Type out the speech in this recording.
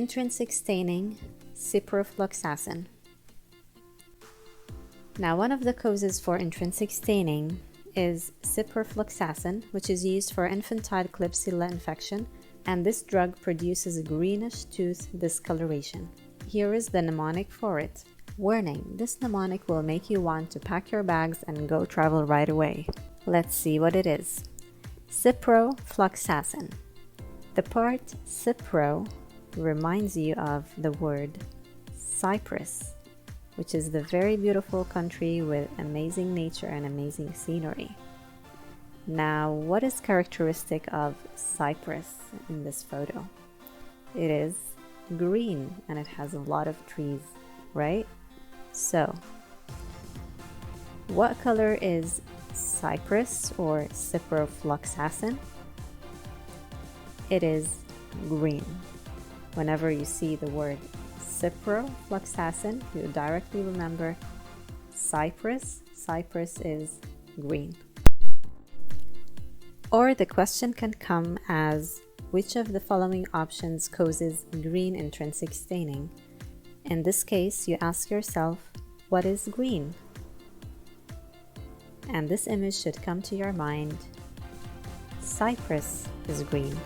Intrinsic staining, ciprofloxacin. Now, one of the causes for intrinsic staining is ciprofloxacin, which is used for infantile Klebsiella infection, and this drug produces a greenish tooth discoloration. Here is the mnemonic for it. Warning, this mnemonic will make you want to pack your bags and go travel right away. Let's see what it is. Ciprofloxacin. The part cipro reminds you of the word Cyprus, which is the very beautiful country with amazing nature and amazing scenery. Now, what is characteristic of Cyprus in this photo? It is green and it has a lot of trees, right? So, what color is Cyprus or ciprofloxacin? It is green. Whenever you see the word ciprofloxacin, you directly remember Cyprus. Cyprus is green. Or the question can come as, which of the following options causes green intrinsic staining? In this case, you ask yourself, what is green? And this image should come to your mind. Cyprus is green.